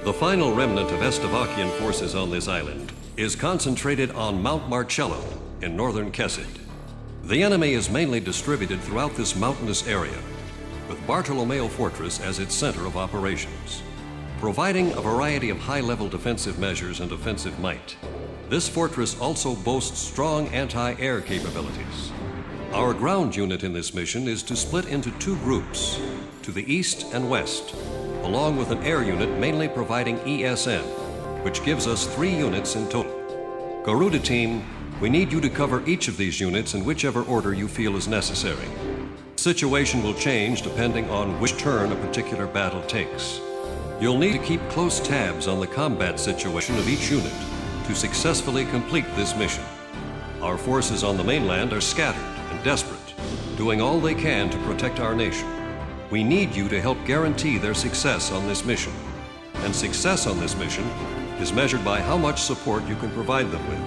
The final remnant of Estevakian forces on this island is concentrated on Mount Marcello in northern Kessid. The enemy is mainly distributed throughout this mountainous area, with Bartolomeo Fortress as its center of operations, providing a variety of high-level defensive measures and offensive might. This fortress also boasts strong anti-air capabilities. Our ground unit in this mission is to split into two groups, to the east and west, along with an air unit mainly providing ESN, which gives us 3 units in total. Garuda Team, we need you to cover each of these units in whichever order you feel is necessary. The situation will change depending on which turn a particular battle takes. You'll need to keep close tabs on the combat situation of each unit to successfully complete this mission. Our forces on the mainland are scattered and desperate, doing all they can to protect our nation. We need you to help guarantee their success on this mission. And success on this mission is measured by how much support you can provide them with.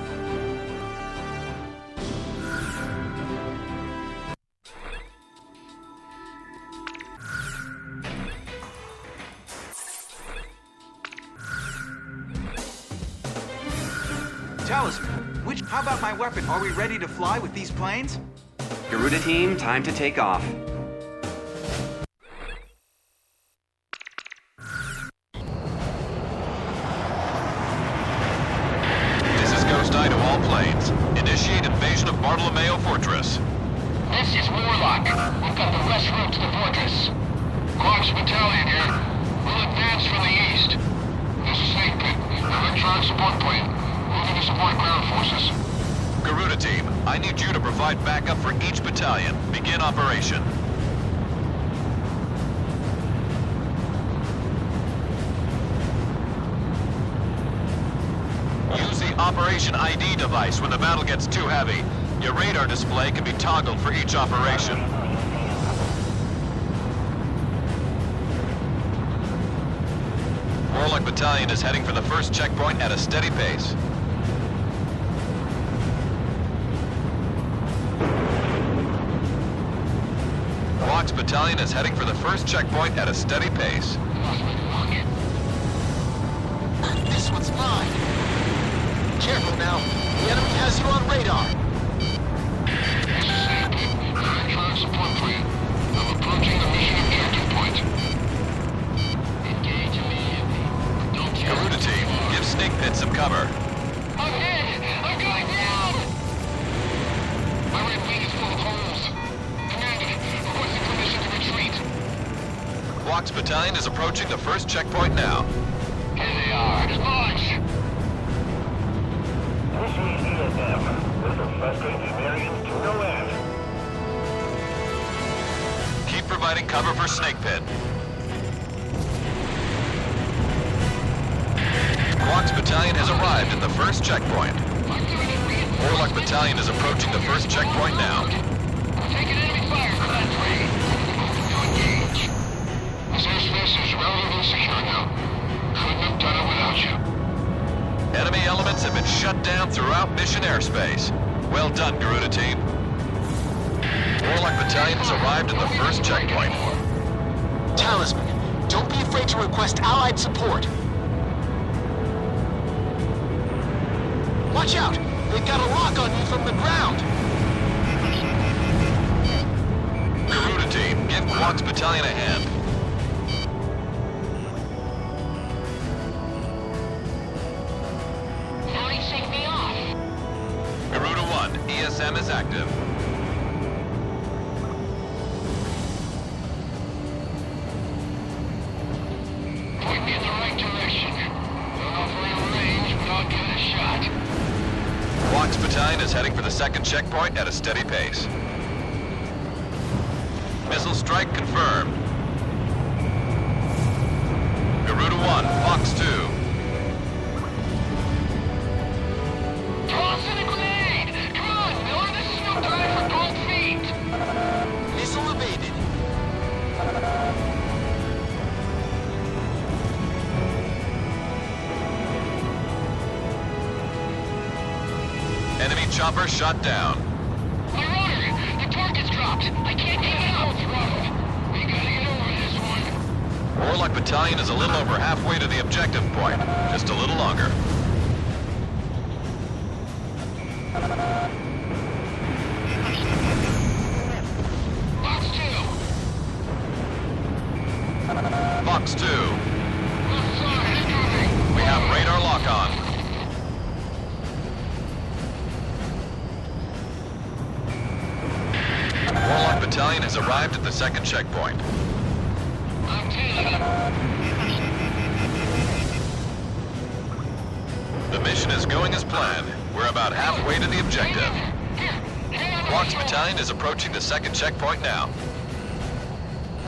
Talisman, how about my weapon? Are we ready to fly with these planes? Garuda Team, time to take off. This is Ghost Eye to all planes. Initiate invasion of Bartolomeo Fortress. This is Warlock. We've got the west route to the fortress. Clark's battalion here. We'll advance from the east. This is Snake Pit, electronic support plane. Moving to support ground forces. Garuda Team, I need you to provide backup for each battalion. Begin operation. Use the Operation ID device when the battle gets too heavy. Your radar display can be toggled for each operation. Warlock Battalion is heading for the first checkpoint at a steady pace. Fox Battalion is heading for the first checkpoint at a steady pace. This one's mine. Careful now. The enemy has you on radar. This is Snake Pit, electronic support plane. I'm approaching the mission objective point. Engage immediately. Don't kill. Garuda Team, give Snake Pit some cover. I'm hit! I'm going down! My right wing is full of holes. Commander, requesting permission to retreat. Fox Battalion is approaching the first checkpoint now. Here they are. Launch! This is ESM. This is frustrated variant to no end. Keep providing cover for Snake Pit. Fox Battalion has arrived at the first checkpoint. Warlock Battalion is approaching the first checkpoint now. Taking enemy fire, Command 3. To engage. This airspace is relatively secure now. Couldn't have done it without you. Enemy elements have been shut down throughout mission airspace. Well done, Garuda Team. Warlock Battalion has arrived at the first checkpoint. Talisman, don't be afraid to request allied support. Watch out! They've got a lock on you from the ground! Garuda Team, give Fox Battalion a hand. Shake me off. Garuda 1, ESM is active. Point me in the right direction. Don't offer any range, but I'll give it a shot. Fox Battalion is heading for the second checkpoint at a steady pace. Missile strike confirmed. Garuda 1, Fox 2. Toss in a grenade! Come on, Miller, this is no time for cold feet! Missile evaded. Enemy chopper shot down. My rotor! The target's dropped! I can't get it out! Throttle! We gotta get over this one! Warlock Battalion is a little over halfway to the objective point. Just a little longer. Fox 2. Fox 2. Left side, incoming. We have radar lock on. Warlock Battalion has arrived at the second checkpoint. I'm 10. The mission is going as planned. We're about halfway to the objective. Fox Battalion is approaching the second checkpoint now.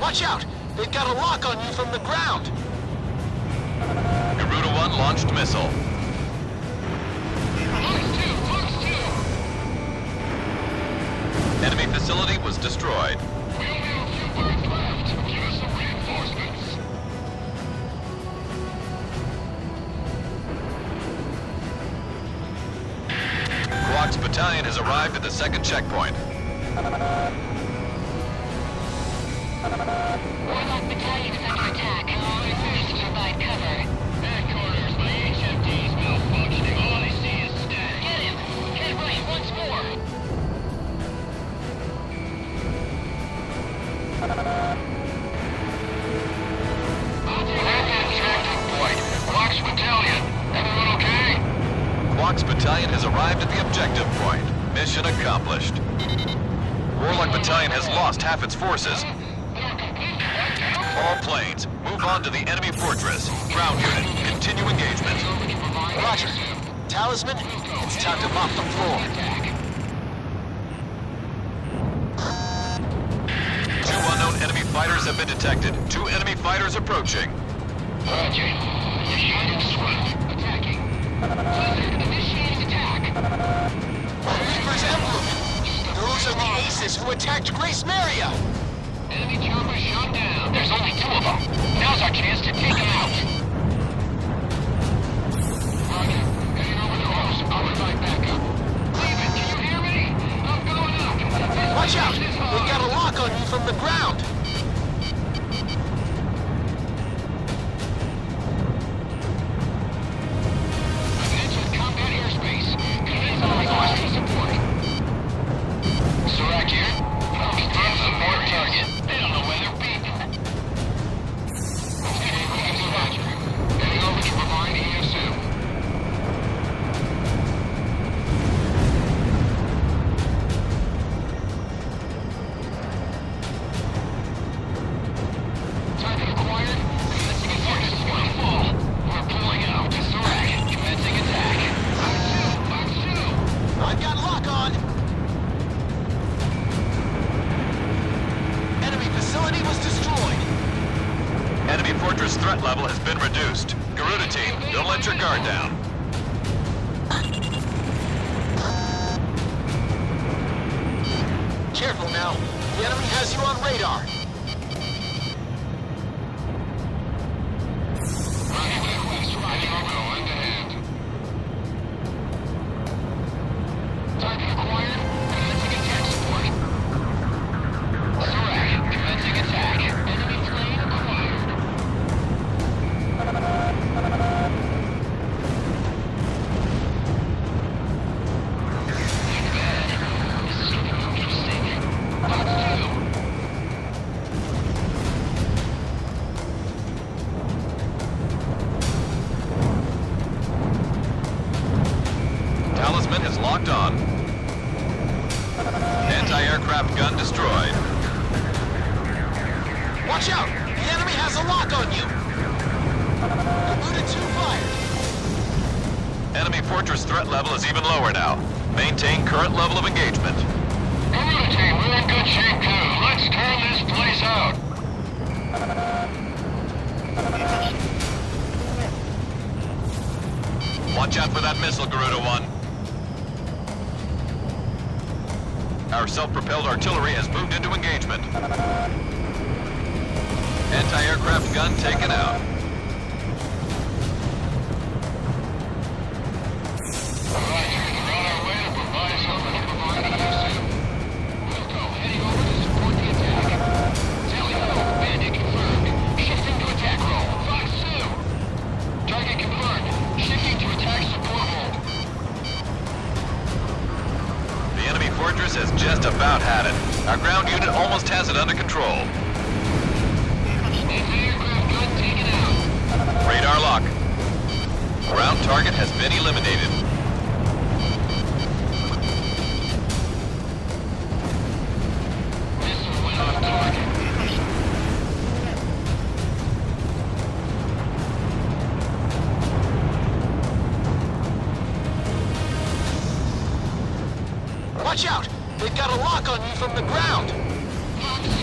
Watch out! They've got a lock on you from the ground! Garuda 1 launched missile. Fox 2, Fox 2. Enemy facility was destroyed. We only have a few birds left. Give us some reinforcements. Fox Battalion has arrived at the second checkpoint. Warlock Battalion is under attack. Please provide cover. Headquarters, my HFD's malfunctioning. All I see is static. Get him! Head right once more! At the objective point. Fox Battalion. Everyone okay? Fox Battalion has arrived at the objective point. Mission accomplished. Warlock Battalion has lost half its forces. They're completely wiped out. All planes, move on to the enemy fortress. Ground unit, continue engagement. Roger. Talisman, it's time to mop the floor. Two unknown enemy fighters have been detected. Two enemy fighters approaching. Roger. Initiating sweep. Attacking. Blizzard, initiating attack! Reaper's Emblem! Those are the aces who attacked Grace Maria! Enemy chopper shot down. There's only 2 of them. Now's our chance to take them out. Roger. Heading over the coast. I'll provide backup. Cleveland, can you hear me? I'm going up. Watch out! They've got a lock on you from the ground! I've entered combat airspace. Commence all request for support. Surak here. Stand support target. They don't know where they're beaten. Roger. Heading over to provide ESM. Target acquired. Commencing attack. Full. We're pulling out. Surak. Commencing attack. Fox 2. I've got lock on! Enemy facility was destroyed! Enemy fortress threat level has been reduced. Garuda team, don't let your guard down. Careful now. The enemy has you on radar. Target acquired. Commencing attack support. Surak, commencing attack. Enemy plane acquired. Not bad. This is getting interesting. Fox 2. Talisman is locked on. Anti-aircraft gun destroyed. Watch out! The enemy has a lock on you! Garuda 2 fired! Enemy fortress threat level is even lower now. Maintain current level of engagement. Garuda team, we're in good shape too. Let's turn this place out. Watch out for that missile, Garuda 1. Our self-propelled artillery has moved into engagement. Anti-aircraft gun taken out. Roger, we're on our way to provide over to provide ESM. Wilco, heading over to support the attack. Tally ho, bandit confirmed. Shifting to attack role. target has been eliminated. Missile went on target. Watch out! They've got a lock on you from the ground! Fox 2.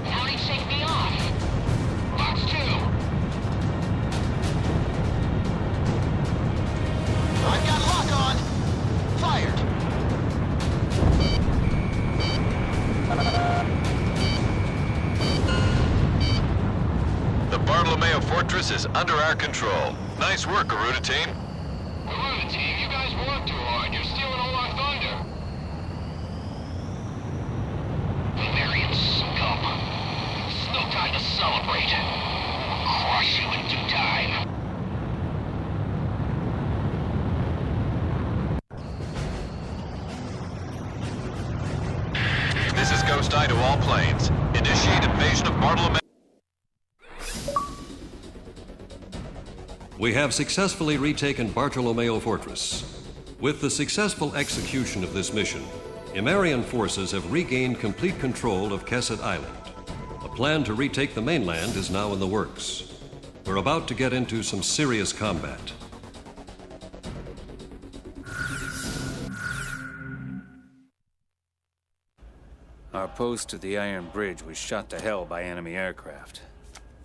Howdy, shake me off. Fox 2. I've got lock on! Fired! The Bartolomeo Fortress is under our control. Nice work, Garuda team. Garuda team, you guys work too hard. You're stealing all our thunder. Valerian scum. It's no time to celebrate. We'll crush you in due time. This is Ghost Eye to all planes. Initiate invasion of Bartolomeo. We have successfully retaken Bartolomeo Fortress. With the successful execution of this mission, Imarian forces have regained complete control of Kesset Island. A plan to retake the mainland is now in the works. We're about to get into some serious combat. Our post to the Iron Bridge was shot to hell by enemy aircraft.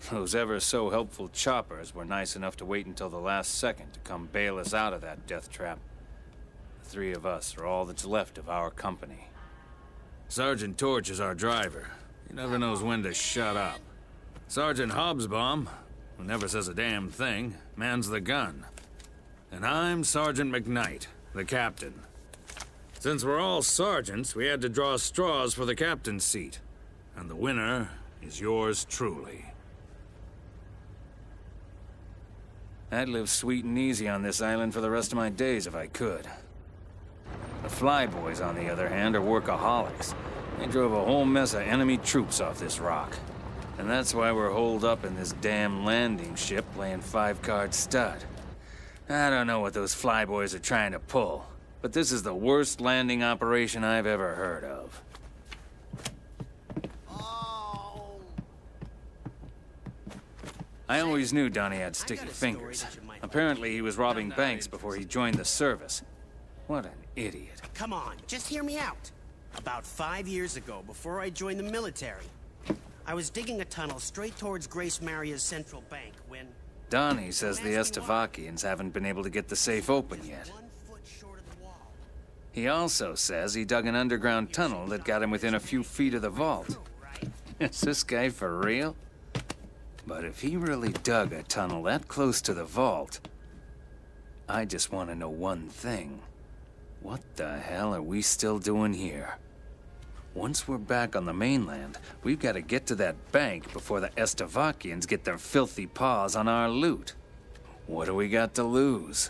Those ever-so-helpful choppers were nice enough to wait until the last second to come bail us out of that death trap. The three of us are all that's left of our company. Sergeant Torch is our driver. He never knows when to shut up. Sergeant Hobsbawm, who never says a damn thing, mans the gun. And I'm Sergeant McKnight, the captain. Since we're all sergeants, we had to draw straws for the captain's seat. And the winner is yours truly. I'd live sweet and easy on this island for the rest of my days if I could. The Flyboys, on the other hand, are workaholics. They drove a whole mess of enemy troops off this rock. And that's why we're holed up in this damn landing ship playing five-card stud. I don't know what those Flyboys are trying to pull, but this is the worst landing operation I've ever heard of. I always knew Donnie had sticky fingers. Apparently he was robbing banks before he joined the service. What an idiot. Come on, just hear me out. About 5 years ago, before I joined the military, I was digging a tunnel straight towards Grace Maria's central bank when... Donnie says the Estevakians haven't been able to get the safe open yet. 1 foot short of the wall. He also says he dug an underground tunnel that got him within a few feet of the vault. Is this guy for real? But if he really dug a tunnel that close to the vault, I just want to know one thing. What the hell are we still doing here? Once we're back on the mainland, we've got to get to that bank before the Estevakians get their filthy paws on our loot. What do we got to lose?